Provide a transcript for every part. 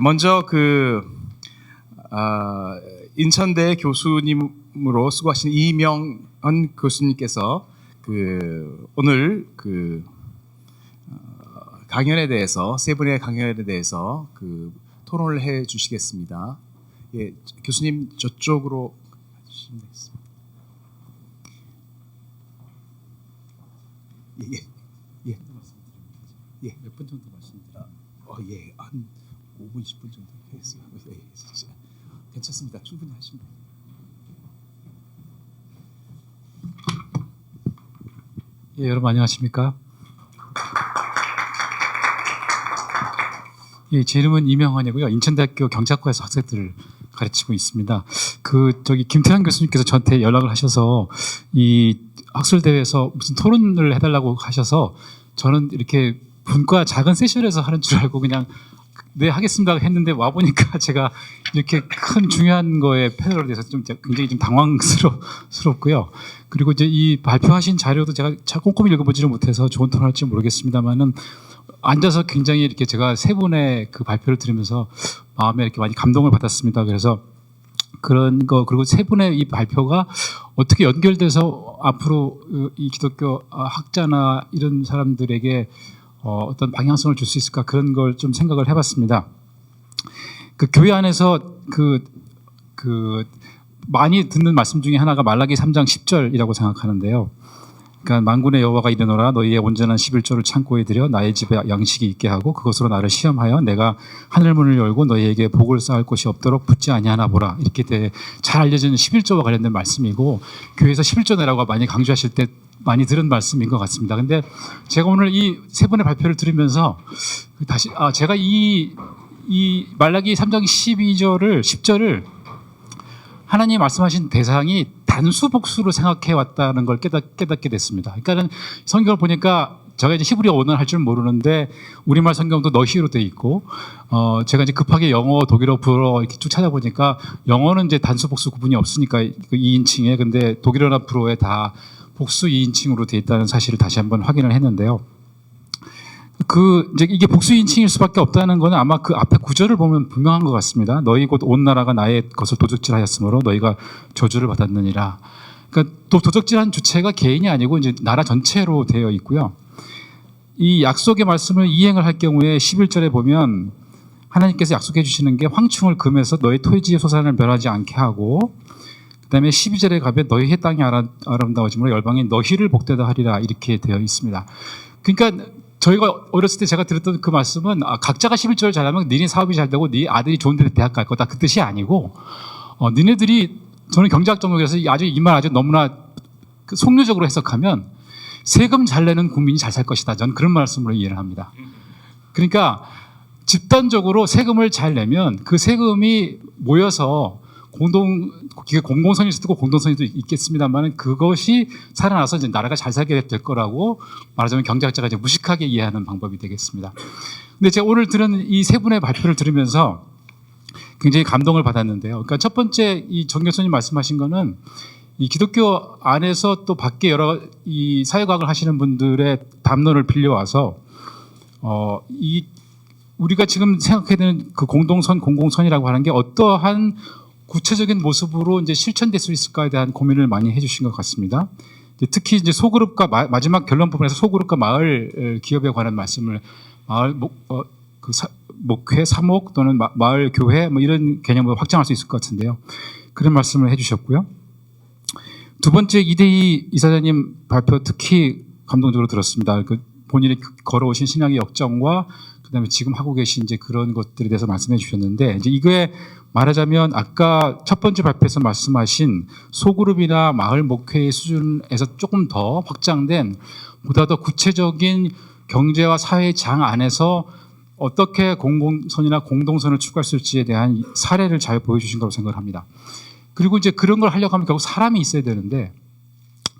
먼저 인천대 교수님으로 수고하신 이명헌 교수님께서 오늘 강연에 대해서 세 분의 강연에 대해서 토론을 해 주시겠습니다. 예, 교수님 저쪽으로 가주시면 되겠습니다. 예. 예. 몇 분 정도 말씀드릴까요? 예, 한 5분, 10분 정도 했어요. 예, 진짜 괜찮습니다. 충분히 하시면 돼요. 예, 여러분 안녕하십니까? 예, 제 이름은 이명헌이고요. 인천대학교 경찰과에서 학생들을 가르치고 있습니다. 김태환 교수님께서 저한테 연락을 하셔서 이 학술 대회에서 무슨 토론을 해달라고 하셔서 저는 이렇게 분과 작은 세션에서 하는 줄 알고 그냥 네 하겠습니다 했는데 와 보니까 제가 이렇게 큰 중요한 거에 패널에 대해서 좀 굉장히 좀 당황스럽고요. 그리고 이제 이 발표하신 자료도 제가 꼼꼼히 읽어보지를 못해서 좋은 토론할지 모르겠습니다만은 앉아서 굉장히 이렇게 제가 세 분의 그 발표를 들으면서 마음에 이렇게 많이 감동을 받았습니다. 그래서 그런 거 그리고 세 분의 이 발표가 어떻게 연결돼서 앞으로 이 기독교 학자나 이런 사람들에게 어떤 방향성을 줄 수 있을까 그런 걸 좀 생각을 해봤습니다. 교회 안에서 많이 듣는 말씀 중에 하나가 말라기 3장 10절이라고 생각하는데요. 그러니까 만군의 여호와가 이르노라 너희의 온전한 11조를 창고에 들여 나의 집에 양식이 있게 하고 그것으로 나를 시험하여 내가 하늘 문을 열고 너희에게 복을 쌓을 곳이 없도록 붙지 아니하나 보라. 이렇게 잘 알려진 11조와 관련된 말씀이고 교회에서 11조 내라고 많이 강조하실 때 많이 들은 말씀인 것 같습니다. 근데 제가 오늘 이 세 분의 발표를 들으면서 다시 제가 이 말라기 3장 10절을 하나님 말씀하신 대상이 단수 복수로 생각해 왔다는 걸 깨닫게 됐습니다. 그러니까는 성경을 보니까 제가 이제 히브리어 원어를 할 줄 모르는데 우리말 성경도 너희로 돼 있고 제가 이제 급하게 영어, 독일어, 불어 이렇게 쭉 찾아보니까 영어는 이제 단수 복수 구분이 없으니까 2인칭에 근데 독일어나 불어에 다 복수 2인칭으로 돼 있다는 사실을 다시 한번 확인을 했는데요. 이제 이게 복수 2인칭일 수밖에 없다는 거는 아마 그 앞에 구절을 보면 분명한 것 같습니다. 너희 곧 온 나라가 나의 것을 도적질하였으므로 너희가 저주를 받았느니라. 그러니까 또 도적질한 주체가 개인이 아니고 이제 나라 전체로 되어 있고요. 이 약속의 말씀을 이행을 할 경우에 11절에 보면 하나님께서 약속해 주시는 게 황충을 금해서 너희 토지의 소산을 멸하지 않게 하고 그다음에 12절에 가면 너희의 땅이 아름다워지므로 열방이 너희를 복되다 하리라 이렇게 되어 있습니다. 그러니까 저희가 어렸을 때 제가 들었던 그 말씀은 각자가 11조를 잘하면 니네 사업이 잘 되고 네 아들이 좋은 데 대학 갈 거다 그 뜻이 아니고 니네들이 저는 경제학 전공이라서 아주 이 말 아주 너무나 속류적으로 해석하면 세금 잘 내는 국민이 잘 살 것이다. 저는 그런 말씀으로 이해를 합니다. 그러니까 집단적으로 세금을 잘 내면 그 세금이 모여서 공공선일 수도 있고 공동선일도 있겠습니다만 그것이 살아나서 이제 나라가 잘 살게 될 거라고 말하자면 경제학자가 이제 무식하게 이해하는 방법이 되겠습니다. 근데 제가 오늘 들은 이 세 분의 발표를 들으면서 굉장히 감동을 받았는데요. 그러니까 첫 번째 이 정 교수님 말씀하신 거는 이 기독교 안에서 또 밖에 여러 이 사회과학을 하시는 분들의 담론을 빌려와서 우리가 지금 생각해야 되는 그 공공선이라고 하는 게 어떠한 구체적인 모습으로 이제 실천될 수 있을까에 대한 고민을 많이 해주신 것 같습니다. 특히 이제 소그룹과 마지막 결론 부분에서 소그룹과 마을 기업에 관한 말씀을 목회, 사목 또는 마을 교회 뭐 이런 개념으로 확장할 수 있을 것 같은데요. 그런 말씀을 해주셨고요. 두 번째 이대희 이사장님 발표 특히 감동적으로 들었습니다. 본인이 걸어오신 신앙의 역정과 그다음에 지금 하고 계신 이제 그런 것들에 대해서 말씀해 주셨는데 이제 이거에 말하자면 아까 첫 번째 발표에서 말씀하신 소그룹이나 마을 목회의 수준에서 조금 더 확장된 보다 더 구체적인 경제와 사회 장 안에서 어떻게 공공선이나 공동선을 추구할 수 있을지에 대한 사례를 잘 보여주신 거라고 생각을 합니다. 그리고 이제 그런 걸 하려고 하면 결국 사람이 있어야 되는데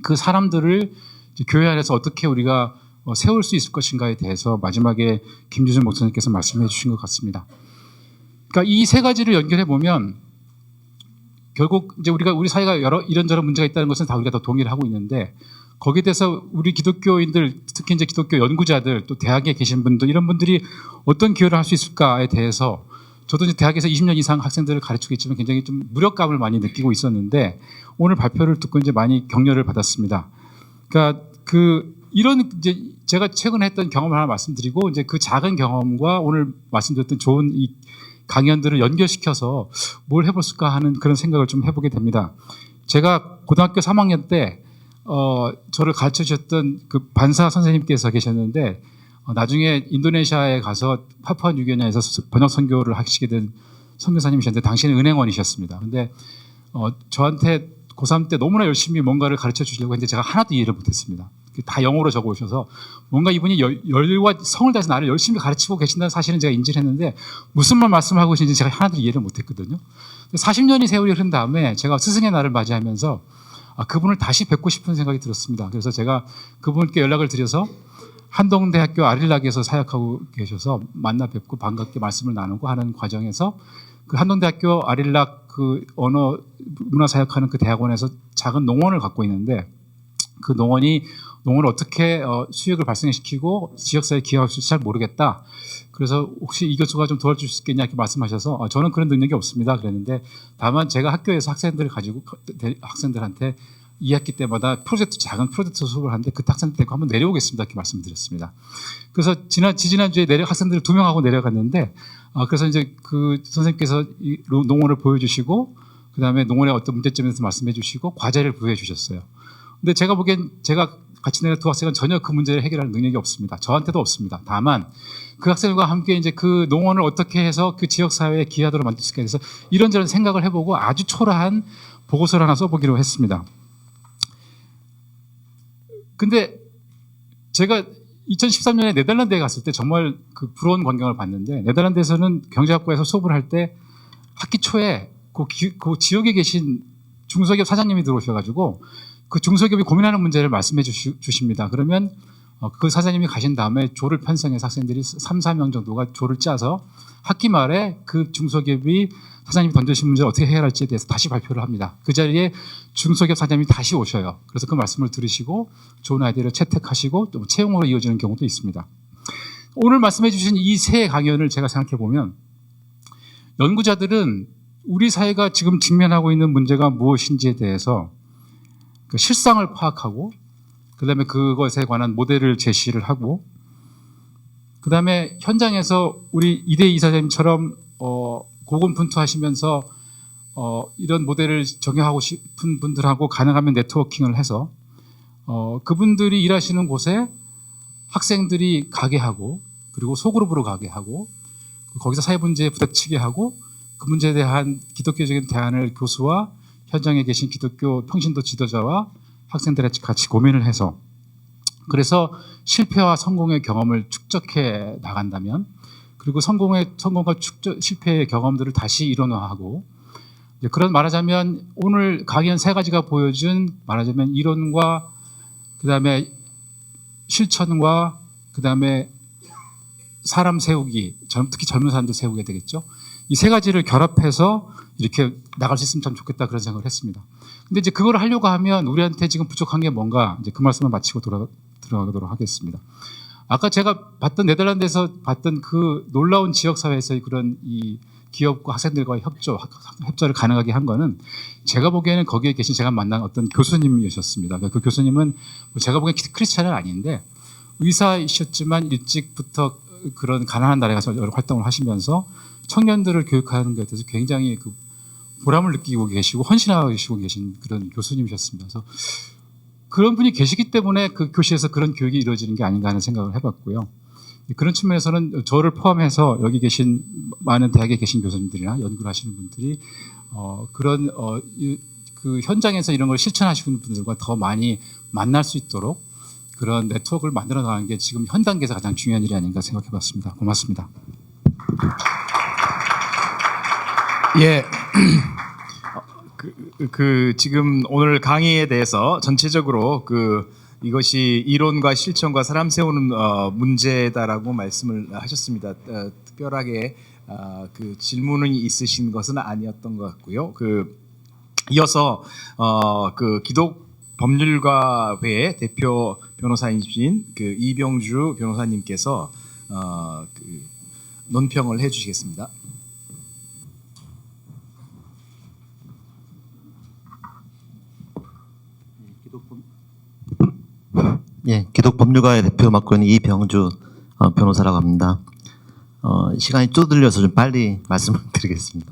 그 사람들을 이제 교회 안에서 어떻게 우리가 세울 수 있을 것인가에 대해서 마지막에 김주준 목사님께서 말씀해 주신 것 같습니다. 그러니까 이 세 가지를 연결해 보면 결국 이제 우리 사회가 이런저런 문제가 있다는 것은 다 우리가 다 동의를 하고 있는데 거기에 대해서 우리 기독교인들 특히 이제 기독교 연구자들 또 대학에 계신 분들 이런 분들이 어떤 기여를 할 수 있을까에 대해서 저도 이제 대학에서 20년 이상 학생들을 가르치고 있지만 굉장히 좀 무력감을 많이 느끼고 있었는데 오늘 발표를 듣고 이제 많이 격려를 받았습니다. 그러니까 이런 이제 제가 최근에 했던 경험을 하나 말씀드리고 이제 그 작은 경험과 오늘 말씀드렸던 좋은 이 강연들을 연결시켜서 뭘 해볼까 하는 그런 생각을 좀 해보게 됩니다. 제가 고등학교 3학년 때 저를 가르쳐 주셨던 그 반사 선생님께서 계셨는데 나중에 인도네시아에 가서 파푸아뉴기니아에서 번역 선교를 하시게 된 선교사님이셨는데 당시에는 은행원이셨습니다. 근데 저한테 고3 때 너무나 열심히 뭔가를 가르쳐 주시려고 했는데 제가 하나도 이해를 못했습니다. 다 영어로 적어 오셔서 뭔가 이분이 열과 성을 다해서 나를 열심히 가르치고 계신다는 사실은 제가 인지를 했는데 무슨 말씀을 하고 계신지 제가 하나도 이해를 못했거든요. 40년이 세월이 흐른 다음에 제가 스승의 날을 맞이하면서 그분을 다시 뵙고 싶은 생각이 들었습니다. 그래서 제가 그분께 연락을 드려서 한동대학교 아릴락에서 사역하고 계셔서 만나 뵙고 반갑게 말씀을 나누고 하는 과정에서 그 한동대학교 아릴락 그 언어 문화 사역하는 그 대학원에서 작은 농원을 갖고 있는데 그 농원을 어떻게 수익을 발생시키고 지역사회에 기여할 수 있을지 잘 모르겠다. 그래서 혹시 이 교수가 좀 도와줄 수 있겠냐 이렇게 말씀하셔서 저는 그런 능력이 없습니다. 그랬는데 다만 제가 학교에서 학생들한테 2학기 때마다 작은 프로젝트 수업을 하는데 그 학생들 데리고 한번 내려오겠습니다. 이렇게 말씀드렸습니다. 그래서 지난주에 학생들을 2명하고 내려갔는데 그래서 이제 그 선생님께서 이 농원을 보여주시고 그 다음에 농원의 어떤 문제점에 대해서 말씀해 주시고 과제를 부여해 주셨어요. 근데 제가 보기엔 제가 같이 내려 두 학생은 전혀 그 문제를 해결할 능력이 없습니다. 저한테도 없습니다. 다만 그 학생과 함께 이제 그 농원을 어떻게 해서 그 지역 사회에 기여하도록 만들 수 있게 해서 이런저런 생각을 해보고 아주 초라한 보고서를 하나 써보기로 했습니다. 근데 제가 2013년에 네덜란드에 갔을 때 정말 그 부러운 광경을 봤는데 네덜란드에서는 경제학과에서 수업을 할 때 학기 초에 그 지역에 계신 중소기업 사장님이 들어오셔가지고 그 중소기업이 고민하는 문제를 말씀해 주십니다. 그러면 그 사장님이 가신 다음에 조를 편성해서 학생들이 3, 4명 정도가 조를 짜서 학기 말에 그 중소기업이 사장님이 던져주신 문제를 어떻게 해결할지에 대해서 다시 발표를 합니다. 그 자리에 중소기업 사장님이 다시 오셔요. 그래서 그 말씀을 들으시고 좋은 아이디어를 채택하시고 또 채용으로 이어지는 경우도 있습니다. 오늘 말씀해 주신 이 세 강연을 제가 생각해 보면 연구자들은 우리 사회가 지금 직면하고 있는 문제가 무엇인지에 대해서 그 실상을 파악하고 그다음에 그것에 관한 모델을 제시를 하고 그다음에 현장에서 우리 이대희 이사장님처럼 고군분투하시면서 이런 모델을 적용하고 싶은 분들하고 가능하면 네트워킹을 해서 그분들이 일하시는 곳에 학생들이 가게 하고 그리고 소그룹으로 가게 하고 거기서 사회 문제에 부닥치게 하고 그 문제에 대한 기독교적인 대안을 교수와 현장에 계신 기독교 평신도 지도자와 학생들이 같이 고민을 해서 그래서 실패와 성공의 경험을 축적해 나간다면 그리고 성공과 실패의 경험들을 다시 이론화하고 그런 말하자면 오늘 강연 세 가지가 보여준 말하자면 이론과 그다음에 실천과 그다음에 사람 세우기 특히 젊은 사람들 세우게 되겠죠. 이 세 가지를 결합해서 이렇게 나갈 수 있으면 참 좋겠다 그런 생각을 했습니다. 근데 이제 그걸 하려고 하면 우리한테 지금 부족한 게 뭔가 이제 그 말씀을 마치고 들어가도록 하겠습니다. 아까 제가 봤던 네덜란드에서 봤던 그 놀라운 지역사회에서의 그런 이 기업과 학생들과의 협조를 가능하게 한 거는 제가 보기에는 거기에 계신 제가 만난 어떤 교수님이셨습니다. 그 교수님은 제가 보기엔 크리스찬은 아닌데 의사이셨지만 일찍부터 그런 가난한 나라에 가서 여러 활동을 하시면서 청년들을 교육하는 것에 대해서 굉장히 그 보람을 느끼고 계시고 헌신하고 계신 그런 교수님이셨습니다. 그래서 그런 분이 계시기 때문에 그 교실에서 그런 교육이 이루어지는 게 아닌가 하는 생각을 해봤고요. 그런 측면에서는 저를 포함해서 여기 계신 많은 대학에 계신 교수님들이나 연구를 하시는 분들이 그 현장에서 이런 걸 실천하시는 분들과 더 많이 만날 수 있도록 그런 네트워크를 만들어 나가는 게 지금 현 단계에서 가장 중요한 일이 아닌가 생각해 봤습니다. 고맙습니다. 예. 지금 오늘 강의에 대해서 전체적으로 이것이 이론과 실천과 사람 세우는 문제다라고 말씀을 하셨습니다. 특별하게 그 질문이 있으신 것은 아니었던 것 같고요. 이어서 그 기독법률가회 대표 변호사이신 그 이병주 변호사님께서 그 논평을 해주시겠습니다. 예, 기독법률가의 대표 맡고 있는 이병주 변호사라고 합니다. 시간이 쪼들려서 좀 빨리 말씀을 드리겠습니다.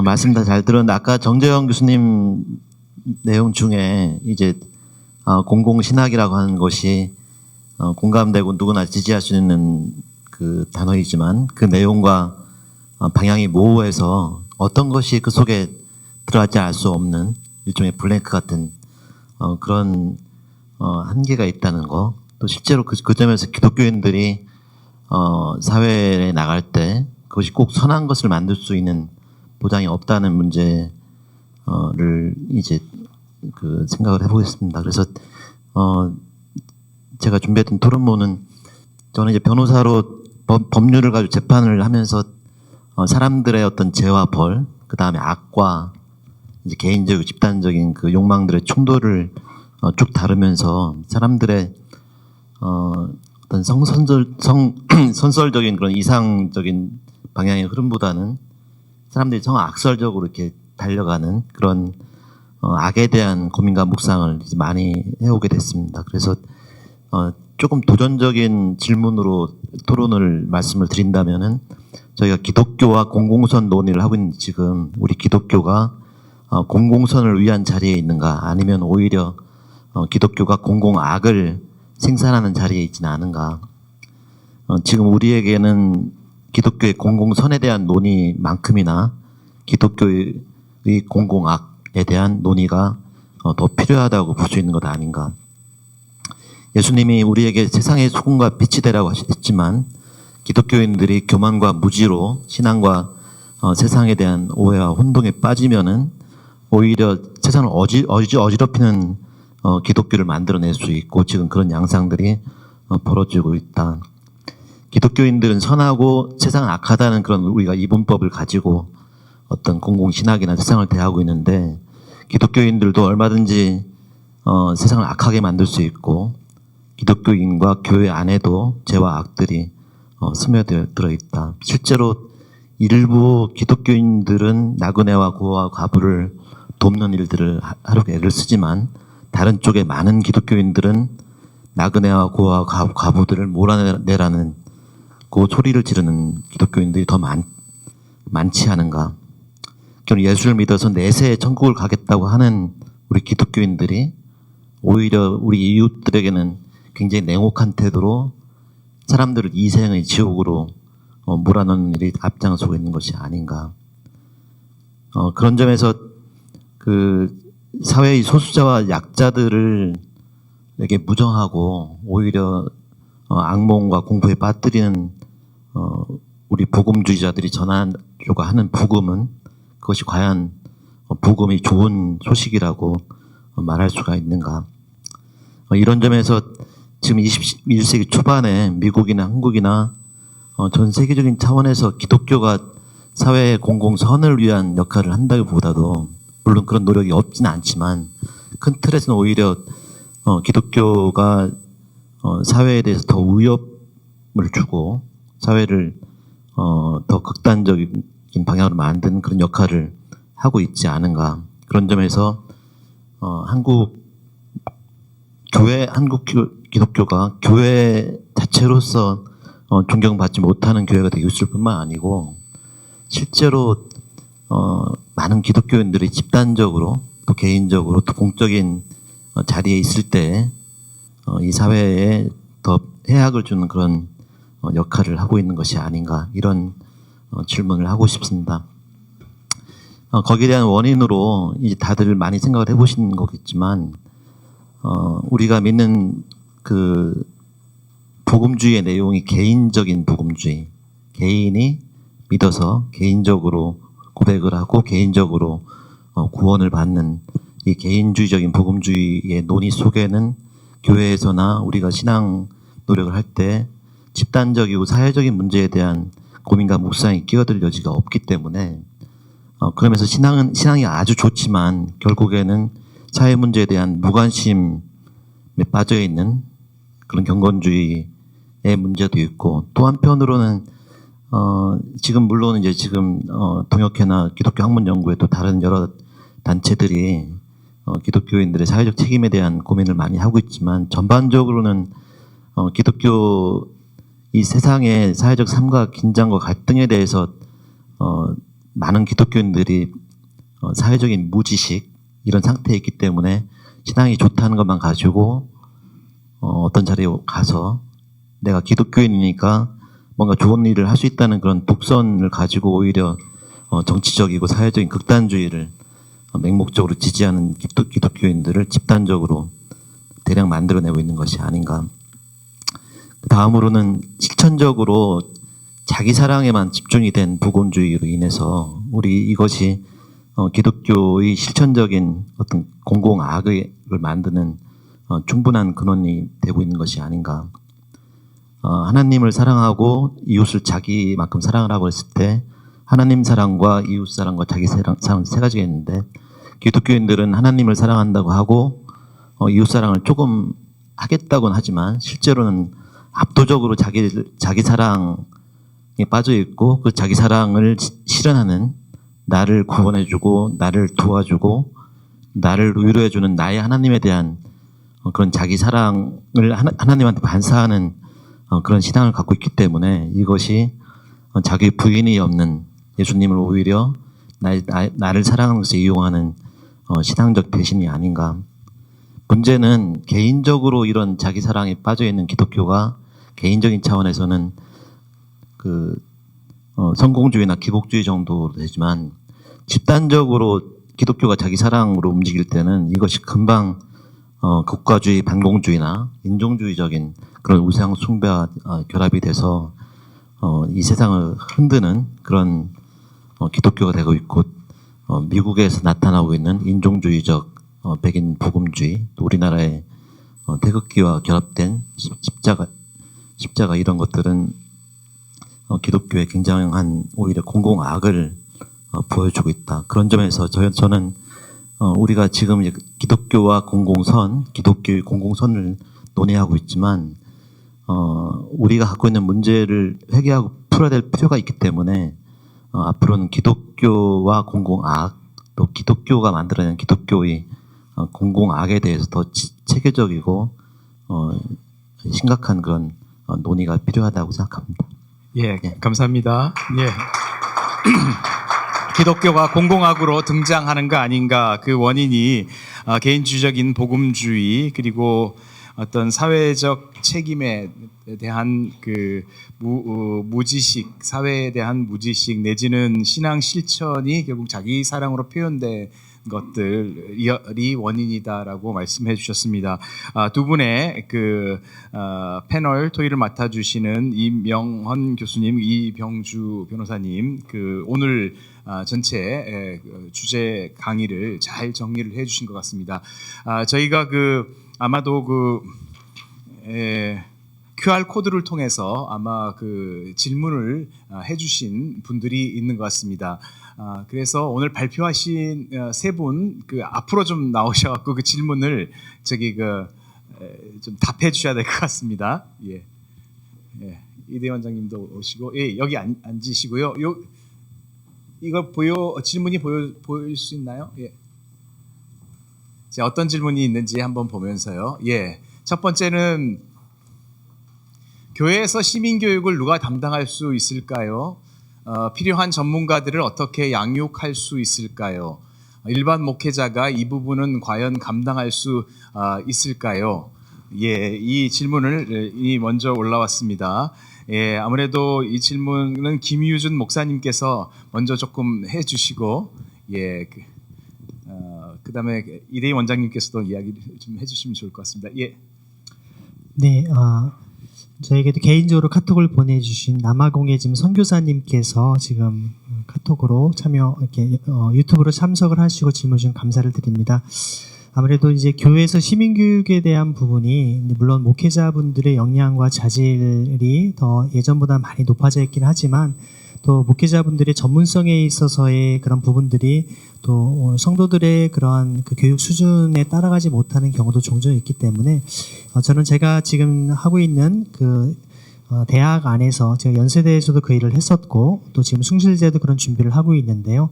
말씀 다 잘 들었는데 아까 정재영 교수님 내용 중에 이제 공공신학이라고 하는 것이 공감되고 누구나 지지할 수 있는 그 단어이지만 그 내용과 방향이 모호해서 어떤 것이 그 속에 들어가지 알 수 없는 일종의 블랭크 같은 그런 한계가 있다는 거. 또 실제로 그 점에서 기독교인들이 사회에 나갈 때 그것이 꼭 선한 것을 만들 수 있는 보장이 없다는 문제를 이제 그 생각을 해보겠습니다. 그래서 제가 준비했던 토론문은 저는 이제 변호사로 법률을 가지고 재판을 하면서 사람들의 어떤 죄와 벌, 그 다음에 악과 이제 개인적이고 집단적인 그 욕망들의 충돌을 쭉 다루면서 사람들의 어떤 선설적인 그런 이상적인 방향의 흐름보다는 사람들이 악설적으로 이렇게 달려가는 그런 악에 대한 고민과 묵상을 이제 많이 해오게 됐습니다. 그래서 조금 도전적인 질문으로 토론을 말씀을 드린다면은 저희가 기독교와 공공선 논의를 하고 있는 지금 우리 기독교가 공공선을 위한 자리에 있는가 아니면 오히려 기독교가 공공악을 생산하는 자리에 있지는 않은가. 지금 우리에게는 기독교의 공공선에 대한 논의만큼이나 기독교의 공공악에 대한 논의가 더 필요하다고 볼 수 있는 것 아닌가. 예수님이 우리에게 세상의 소금과 빛이 되라고 했지만 기독교인들이 교만과 무지로 신앙과 세상에 대한 오해와 혼동에 빠지면은 오히려 세상을 어지럽히는 기독교를 만들어낼 수 있고 지금 그런 양상들이 벌어지고 있다. 기독교인들은 선하고 세상은 악하다는 그런 우리가 이분법을 가지고 어떤 공공신학이나 세상을 대하고 있는데 기독교인들도 얼마든지 세상을 악하게 만들 수 있고 기독교인과 교회 안에도 죄와 악들이 스며들어 있다. 실제로 일부 기독교인들은 나그네와 고아와 과부를 돕는 일들을 하려고 애를 쓰지만 다른 쪽에 많은 기독교인들은 나그네와 고아와 과부들을 몰아내라는 그 소리를 지르는 기독교인들이 더 많지 않은가. 저는 예수를 믿어서 내세에 천국을 가겠다고 하는 우리 기독교인들이 오히려 우리 이웃들에게는 굉장히 냉혹한 태도로 사람들을 이생의 지옥으로 몰아넣는 일이 앞장서고 있는 것이 아닌가. 그런 점에서 그 사회의 소수자와 약자들을 이렇게 무정하고 오히려 악몽과 공포에 빠뜨리는 우리 복음주의자들이 전하려고 하는 복음은 그것이 과연 복음이 좋은 소식이라고 말할 수가 있는가. 이런 점에서 지금 21세기 초반에 미국이나 한국이나 전 세계적인 차원에서 기독교가 사회의 공공선을 위한 역할을 한다기보다도 물론 그런 노력이 없지는 않지만 큰 틀에서는 오히려 기독교가 사회에 대해서 더 위협을 주고 사회를 더 극단적인 방향으로 만드는 그런 역할을 하고 있지 않은가. 그런 점에서 한국 기독교가 교회 자체로서 존경받지 못하는 교회가 되고 있을 뿐만 아니고 실제로 많은 기독교인들이 집단적으로 또 개인적으로 또 공적인 자리에 있을 때 이 사회에 더 해악을 주는 그런 역할을 하고 있는 것이 아닌가 이런 질문을 하고 싶습니다. 거기에 대한 원인으로 이제 다들 많이 생각을 해보신 거겠지만 우리가 믿는 그 복음주의의 내용이 개인적인 복음주의, 개인이 믿어서 개인적으로 고백을 하고 개인적으로 구원을 받는 이 개인주의적인 복음주의의 논의 속에는 교회에서나 우리가 신앙 노력을 할 때 집단적이고 사회적인 문제에 대한 고민과 묵상이 끼어들 여지가 없기 때문에 그러면서 신앙이 아주 좋지만 결국에는 사회 문제에 대한 무관심에 빠져 있는 그런 경건주의의 문제도 있고 또 한편으로는 지금 물론 이제 지금 동역회나 기독교 학문연구회 또 다른 여러 단체들이 기독교인들의 사회적 책임에 대한 고민을 많이 하고 있지만 전반적으로는 기독교 이 세상의 사회적 삶과 긴장과 갈등에 대해서 많은 기독교인들이 사회적인 무지식 이런 상태에 있기 때문에 신앙이 좋다는 것만 가지고 어떤 자리에 가서 내가 기독교인이니까 뭔가 좋은 일을 할 수 있다는 그런 독선을 가지고 오히려 정치적이고 사회적인 극단주의를 맹목적으로 지지하는 기독교인들을 집단적으로 대량 만들어내고 있는 것이 아닌가. 다음으로는 실천적으로 자기 사랑에만 집중이 된 복음주의로 인해서 우리 이것이 기독교의 실천적인 어떤 공공악을 만드는 충분한 근원이 되고 있는 것이 아닌가. 하나님을 사랑하고 이웃을 자기만큼 사랑을 하고 했을 때 하나님 사랑과 이웃 사랑과 자기 사랑 세 가지가 있는데 기독교인들은 하나님을 사랑한다고 하고 이웃 사랑을 조금 하겠다고는 하지만 실제로는 압도적으로 자기 사랑에 빠져 있고 그 자기 사랑을 실현하는 나를 구원해주고 나를 도와주고 나를 위로해주는 나의 하나님에 대한 그런 자기 사랑을 하나님한테 반사하는 그런 신앙을 갖고 있기 때문에 이것이 자기 부인이 없는 예수님을 오히려 나를 사랑하는 것에 이용하는 신앙적 배신이 아닌가. 문제는 개인적으로 이런 자기 사랑에 빠져 있는 기독교가 개인적인 차원에서는 성공주의나 기복주의 정도 되지만 집단적으로 기독교가 자기 사랑으로 움직일 때는 이것이 금방 국가주의, 반공주의나 인종주의적인 그런 우상 숭배와 결합이 돼서 이 세상을 흔드는 그런 기독교가 되고 있고 미국에서 나타나고 있는 인종주의적 백인 복음주의, 또 우리나라의 태극기와 결합된 십자가 이런 것들은 기독교의 굉장한 오히려 공공악을 보여주고 있다. 그런 점에서 저는 우리가 지금 이제 기독교와 기독교의 공공선을 논의하고 있지만 우리가 갖고 있는 문제를 회개하고 풀어야 될 필요가 있기 때문에 앞으로는 기독교와 공공악 또 기독교가 만들어낸 기독교의 공공악에 대해서 더 체계적이고 심각한 그런 논의가 필요하다고 생각합니다. 예, 감사합니다. 예. 기독교가 공공악으로 등장하는 거 아닌가. 그 원인이 개인주의적인 복음주의 그리고 어떤 사회적 책임에 대한 그 무지식, 사회에 대한 무지식 내지는 신앙 실천이 결국 자기 사랑으로 표현된 것들이 원인이다라고 말씀해 주셨습니다. 두 분의 패널 토의를 맡아주시는 임명헌 교수님, 이병주 변호사님, 오늘 전체 주제 강의를 잘 정리를 해주신 것 같습니다. 저희가 아마도 QR 코드를 통해서 아마 질문을 해주신 분들이 있는 것 같습니다. 그래서 오늘 발표하신 세 분 앞으로 좀 나오셔갖고 그 질문을 좀 답해 주셔야 될 것 같습니다. 예. 이대 원장님도 오시고, 예, 여기 앉으시고요. 이거 질문이 보일 수 있나요? 예. 자, 어떤 질문이 있는지 한번 보면서요. 예. 첫 번째는 교회에서 시민교육을 누가 담당할 수 있을까요? 필요한 전문가들을 어떻게 양육할 수 있을까요? 일반 목회자가 이 부분은 과연 감당할 수 있을까요? 예, 이 질문을 먼저 올라왔습니다. 예, 아무래도 이 질문은 김유준 목사님께서 먼저 조금 해주시고, 예, 그다음에 이대희 원장님께서도 이야기를 좀 해주시면 좋을 것 같습니다. 예. 네, 저에게도 개인적으로 카톡을 보내주신 남아공의 선교사님께서 지금 카톡으로 유튜브로 참석을 하시고 질문 좀 감사를 드립니다. 아무래도 이제 교회에서 시민교육에 대한 부분이 물론 목회자분들의 역량과 자질이 더 예전보다 많이 높아져 있긴 하지만 또 목회자분들의 전문성에 있어서의 그런 부분들이 또 성도들의 그러한 교육 수준에 따라가지 못하는 경우도 종종 있기 때문에 저는 제가 지금 하고 있는 대학 안에서 제가 연세대에서도 그 일을 했었고 또 지금 숭실대도 그런 준비를 하고 있는데요.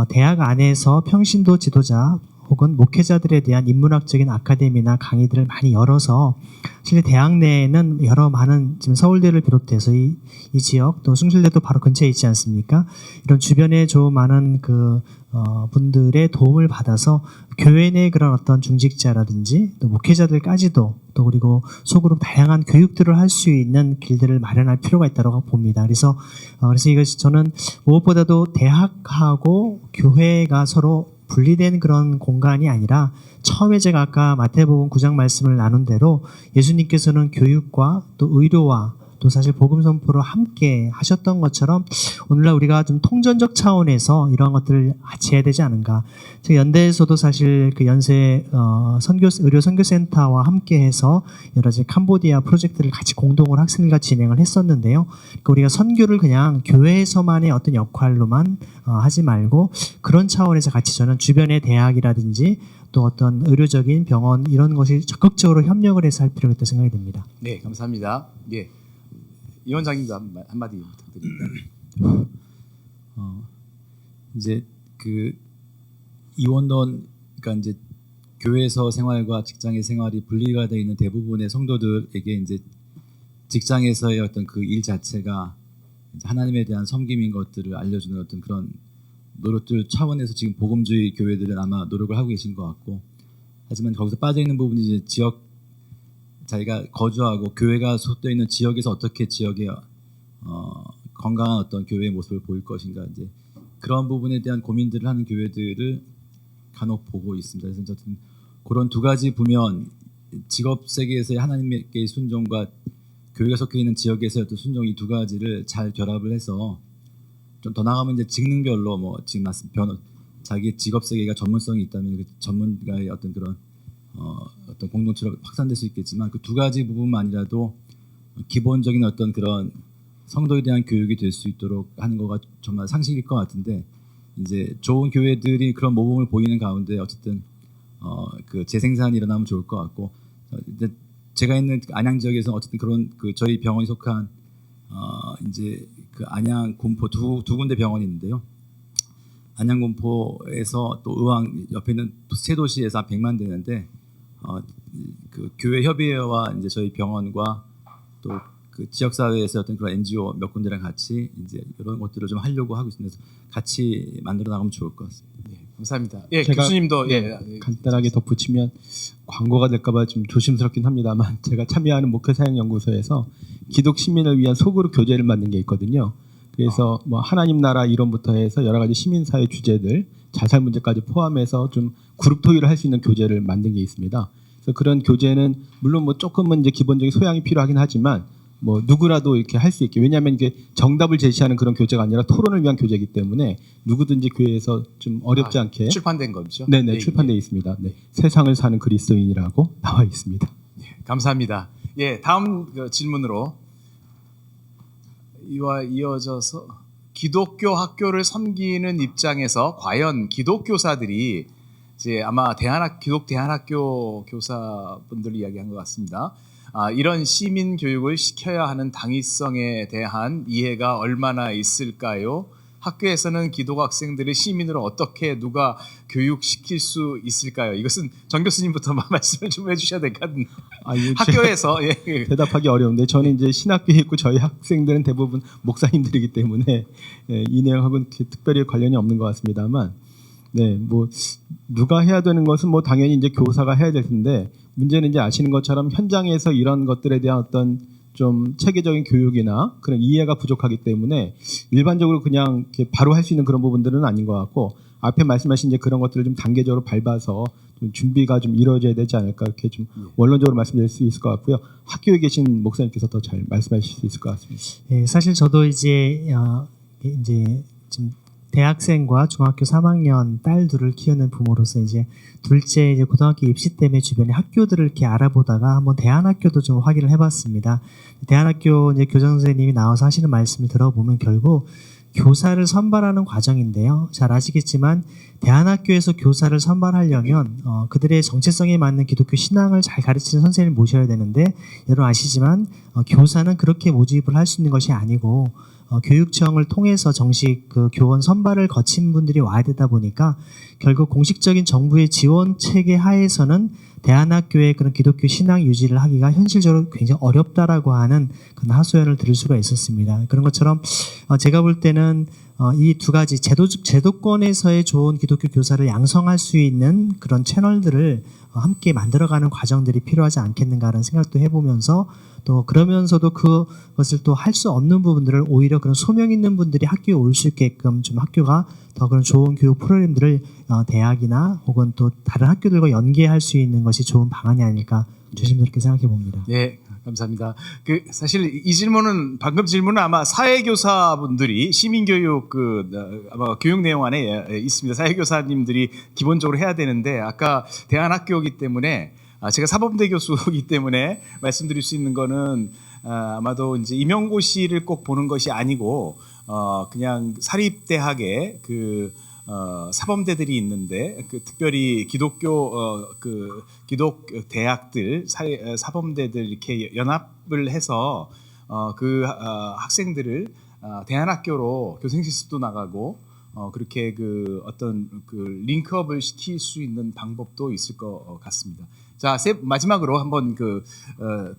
대학 안에서 평신도 지도자 혹은 목회자들에 대한 인문학적인 아카데미나 강의들을 많이 열어서 실제 대학 내에는 여러 많은 지금 서울대를 비롯해서 이 지역 또 숭실대도 바로 근처에 있지 않습니까? 이런 주변에 좀 많은 분들의 도움을 받아서 교회 내 그런 어떤 중직자라든지 또 목회자들까지도 또 그리고 소그룹 다양한 교육들을 할 수 있는 길들을 마련할 필요가 있다고 봅니다. 그래서 이것이 저는 무엇보다도 대학하고 교회가 서로 분리된 그런 공간이 아니라 처음에 제가 아까 마태복음 9장 말씀을 나눈 대로 예수님께서는 교육과 또 의료와 또 사실 복음 선포를 함께 하셨던 것처럼 오늘날 우리가 좀 통전적 차원에서 이런 것들을 같이 해야 되지 않은가. 즉 연대에서도 사실 그 연세 의료 선교센터와 함께해서 여러 가지 캄보디아 프로젝트를 같이 공동으로 학생들과 진행을 했었는데요. 그러니까 우리가 선교를 그냥 교회에서만의 어떤 역할로만 하지 말고 그런 차원에서 같이 저는 주변의 대학이라든지 또 어떤 의료적인 병원 이런 것이 적극적으로 협력을 해서 할 필요가 있다고 생각이 듭니다. 네, 감사합니다. 예. 이 원장님도 한마디 부탁드립니다. 이제 그 이원론, 그러니까 이제 교회에서 생활과 직장의 생활이 분리가 되어 있는 대부분의 성도들에게 이제 직장에서의 어떤 그 일 자체가 이제 하나님에 대한 섬김인 것들을 알려주는 어떤 그런 노력들 차원에서 지금 복음주의 교회들은 아마 노력을 하고 계신 것 같고, 하지만 거기서 빠져 있는 부분이 이제 지역 자기가 거주하고 교회가 속되어 있는 지역에서 어떻게 지역의 건강한 어떤 교회의 모습을 보일 것인가, 이제 그런 부분에 대한 고민들을 하는 교회들을 간혹 보고 있습니다. 그래서 저는 그런 두 가지 보면 직업 세계에서의 하나님께 순종과 교회가 속해 있는 지역에서의 어떤 순종, 이 두 가지를 잘 결합을 해서 좀 더 나가면 이제 직능별로 뭐 지금 말씀 자기 직업 세계가 전문성이 있다면 그 전문가의 어떤 그런 어떤 공동체로 확산될 수 있겠지만 그 두 가지 부분만이라도 기본적인 어떤 그런 성도에 대한 교육이 될 수 있도록 하는 거가 정말 상식일 것 같은데, 이제 좋은 교회들이 그런 모범을 보이는 가운데 어쨌든 그 재생산이 일어나면 좋을 것 같고, 이제 제가 있는 안양 지역에서 어쨌든 그런 그 저희 병원이 속한 이제 그 안양 군포 두 군데 병원이 있는데요. 안양 군포에서 또 의왕 옆에 있는 세 도시에서 한 100만 되는데 그 교회 협의회와 이제 저희 병원과 또 그 지역 사회에서 어떤 그런 NGO 몇 군데랑 같이 이제 이런 것들을 좀 하려고 하고 있습니다. 그래서 같이 만들어 나가면 좋을 것 같습니다. 예, 감사합니다. 예, 제가, 교수님도 간단하게 덧붙이면 광고가 될까봐 좀 조심스럽긴 합니다만, 제가 참여하는 목회사역연구소에서 기독 시민을 위한 소그룹 교재를 만든 게 있거든요. 그래서 뭐 하나님 나라 이론부터 해서 여러 가지 시민사회 주제들, 자살 문제까지 포함해서 좀 그룹 토의를 할 수 있는 교재를 만든 게 있습니다. 그래서 그런 교재는 물론 뭐 조금은 이제 기본적인 소양이 필요하긴 하지만 뭐 누구라도 이렇게 할 수 있게, 왜냐하면 이게 정답을 제시하는 그런 교재가 아니라 토론을 위한 교재이기 때문에 누구든지 교회에서 좀 어렵지 않게 출판된 거죠. 네네, 예, 출판되어 있습니다. 네. 세상을 사는 그리스도인이라고 나와 있습니다. 감사합니다. 예, 다음 질문으로 이와 이어져서 기독교 학교를 섬기는 입장에서 과연 기독교사들이 이제 아마 기독 대안학교 교사분들 이야기한 것 같습니다. 이런 시민 교육을 시켜야 하는 당위성에 대한 이해가 얼마나 있을까요? 학교에서는 기독 학생들을 시민으로 어떻게 누가 교육시킬 수 있을까요? 이것은 정 교수님부터 말씀을 좀 해주셔야 될 것 같은데. 학교에서 예. 대답하기 어려운데, 저는 이제 신학교에 있고 저희 학생들은 대부분 목사님들이기 때문에 이 내용하고는 특별히 관련이 없는 것 같습니다만, 네, 뭐 누가 해야 되는 것은 뭐 당연히 이제 교사가 해야 될 텐데, 문제는 이제 아시는 것처럼 현장에서 이런 것들에 대한 어떤 좀 체계적인 교육이나 그런 이해가 부족하기 때문에 일반적으로 그냥 이렇게 바로 할 수 있는 그런 부분들은 아닌 것 같고, 앞에 말씀하신 이제 그런 것들을 좀 단계적으로 밟아서 좀 준비가 좀 이루어져야 되지 않을까, 이렇게 좀 원론적으로 말씀드릴 수 있을 것 같고요. 학교에 계신 목사님께서 더 잘 말씀하실 수 있을 것 같습니다. 예, 사실 저도 이제 지금 대학생과 중학교 3학년 딸 둘을 키우는 부모로서 이제 둘째 이제 고등학교 입시 때문에 주변에 학교들을 이렇게 알아보다가 한번 대안학교도 좀 확인을 해봤습니다. 대안학교 이제 교장 선생님이 나와서 하시는 말씀을 들어보면 결국 교사를 선발하는 과정인데요. 잘 아시겠지만 대안학교에서 교사를 선발하려면 그들의 정체성에 맞는 기독교 신앙을 잘 가르치는 선생님을 모셔야 되는데, 여러분 아시지만 교사는 그렇게 모집을 할 수 있는 것이 아니고 교육청을 통해서 정식 그 교원 선발을 거친 분들이 와야 되다 보니까 결국 공식적인 정부의 지원 체계 하에서는 대안학교의 그런 기독교 신앙 유지를 하기가 현실적으로 굉장히 어렵다라고 하는 그런 하소연을 들을 수가 있었습니다. 그런 것처럼 제가 볼 때는 이 두 가지 제도권에서의 좋은 기독교 교사를 양성할 수 있는 그런 채널들을 함께 만들어가는 과정들이 필요하지 않겠는가라는 생각도 해보면서 또 그러면서도 그것을 또 할 수 없는 부분들을 오히려 그런 소명 있는 분들이 학교에 올 수 있게끔 좀 학교가 더 그런 좋은 교육 프로그램들을 대학이나 혹은 또 다른 학교들과 연계할 수 있는 것이 좋은 방안이 아닐까 조심스럽게 생각해 봅니다. 예, 감사합니다. 그 사실 이 질문은 방금 질문은 아마 사회교사분들이 시민교육 아마 교육 내용 안에 있습니다. 사회교사님들이 기본적으로 해야 되는데 아까 대안학교이기 때문에 제가 사범대 교수이기 때문에 말씀드릴 수 있는 거는 아마도 이제 임용고시를 꼭 보는 것이 아니고 그냥 사립대학에 사범대들이 있는데 특별히 기독교 기독 대학들 사범대들 이렇게 연합을 해서 학생들을 대안학교로 교생 실습도 나가고 그렇게 어떤 링크업을 시킬 수 있는 방법도 있을 것 같습니다. 자, 마지막으로 한번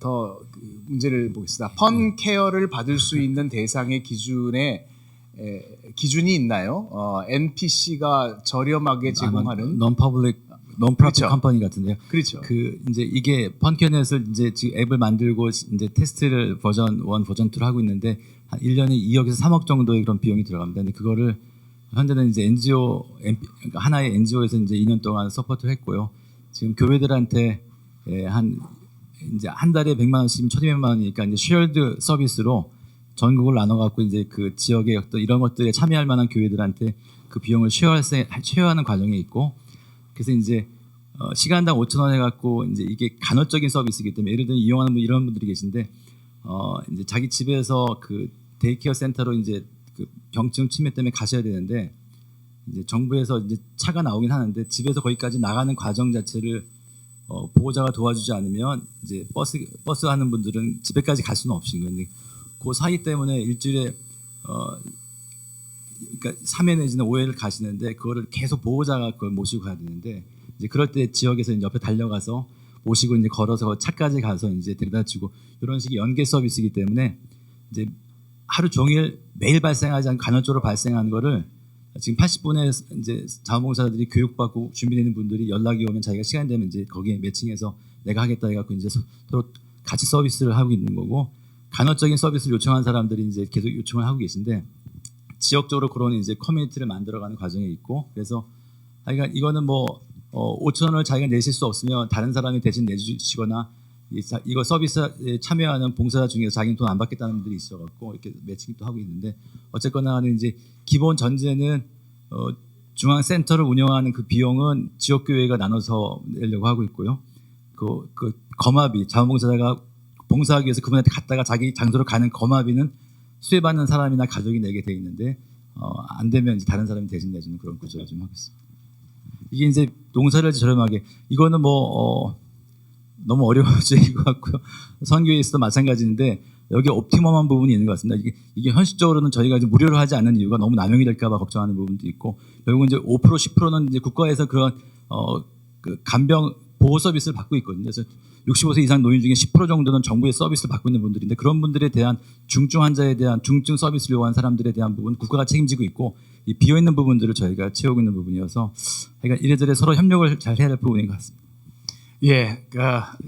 더 문제를 보겠습니다. 펀 케어를 받을 수 있는 대상의 기준이 있나요? NPC가 저렴하게 제공하는 논프로핏 그렇죠. 컴퍼니 같은데요. 그렇죠. 이제 이게 펀캐넷을 이제 지금 앱을 만들고 이제 테스트를 버전 1, 버전 2를 하고 있는데 한 1년에 2억에서 3억 정도의 그런 비용이 들어갑니다. 근데 그거를 현재는 이제 그러니까 하나의 NGO에서 이제 2년 동안 서포트를 했고요. 지금 교회들한테 이제 한 달에 100만 원씩 1,200만 원이니까 이제 쉐어드 서비스로 전국을 나눠 갖고 이제 그 지역의 어떤 이런 것들에 참여할 만한 교회들한테 그 비용을 쉐어하는 과정에 있고, 그래서 이제 시간당 5,000원 해갖고 이제 이게 간헐적인 서비스이기 때문에 예를 들면 이용하는 이런 분들이 계신데 이제 자기 집에서 그 데이케어 센터로 이제 그 병증 치매 때문에 가셔야 되는데 이제 정부에서 이제 차가 나오긴 하는데 집에서 거기까지 나가는 과정 자체를 보호자가 도와주지 않으면 이제 버스 하는 분들은 집에까지 갈 수는 없으신 거예요. 그 사이 때문에 일주일에 그러니까 3회 내지는 5회를 가시는데 그거를 계속 보호자가 그걸 모시고 가야 되는데 이제 그럴 때 지역에서 이제 옆에 달려가서 모시고 이제 걸어서 차까지 가서 이제 데려다주고 이런 식의 연계 서비스이기 때문에 이제 하루 종일 매일 발생하지 않고 간헐적으로 발생하는 거를 지금 80분의 이제 자원봉사자들이 교육받고 준비되는 분들이 연락이 오면 자기가 시간 되면 이제 거기에 매칭해서 내가 하겠다 해갖고 이제 서로 같이 서비스를 하고 있는 거고, 간헐적인 서비스를 요청한 사람들이 이제 계속 요청을 하고 계신데 지역적으로 그런 이제 커뮤니티를 만들어가는 과정에 있고, 그래서 그러니까 이거는 5,000원을 자기가 내실 수 없으면 다른 사람이 대신 내주시거나 이거 서비스에 참여하는 봉사자 중에서 자기는 돈 안 받겠다는 분들이 있어갖고 이렇게 매칭도 하고 있는데, 어쨌거나 이제 기본 전제는 중앙센터를 운영하는 그 비용은 지역교회가 나눠서 내려고 하고 있고요. 그 거마비, 자원봉사자가 봉사하기 위해서 그분한테 갔다가 자기 장소로 가는 거마비는 수혜받는 사람이나 가족이 내게 돼 있는데 안 되면 이제 다른 사람이 대신 내주는 그런 구조를 좀 하겠습니다. 이게 이제 농사를 저렴하게, 이거는 너무 어려운 주제인 것 같고요. 선교에서도 마찬가지인데 여기 옵티멈한 부분이 있는 것 같습니다. 이게 현실적으로는 저희가 이제 무료로 하지 않는 이유가 너무 남용이 될까봐 걱정하는 부분도 있고, 결국은 이제 5%, 10%는 이제 국가에서 그런 그 간병 보호 서비스를 받고 있거든요. 그래서 65세 이상 노인 중에 10% 정도는 정부의 서비스를 받고 있는 분들인데 그런 분들에 대한 중증 환자에 대한 중증 서비스를 요구한 사람들에 대한 부분 국가가 책임지고 있고, 이 비어 있는 부분들을 저희가 채우고 있는 부분이어서 그러니까 이래저래 서로 협력을 잘 해야 될 부분인 것 같습니다. 예,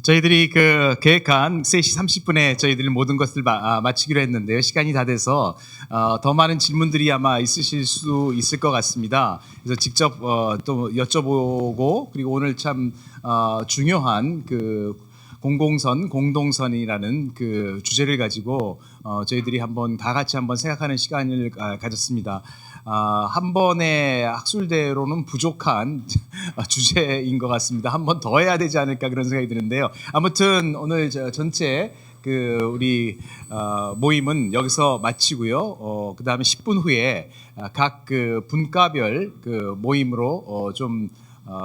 저희들이 계획한 3시 30분에 저희들이 모든 것을 마치기로 했는데요. 시간이 다 돼서 더 많은 질문들이 아마 있으실 수 있을 것 같습니다. 그래서 직접 또 여쭤보고, 그리고 오늘 참 중요한 공동선이라는 그 주제를 가지고 저희들이 다 같이 한번 생각하는 시간을 가졌습니다. 한 번의 학술대로는 부족한 주제인 것 같습니다. 한 번 더 해야 되지 않을까 그런 생각이 드는데요. 아무튼 오늘 전체 우리 모임은 여기서 마치고요. 그 다음에 10분 후에 각 분과별 모임으로 좀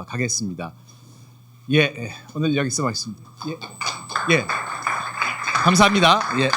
가겠습니다. 예, 오늘 여기서 마치겠습니다. 예, 감사합니다. 예.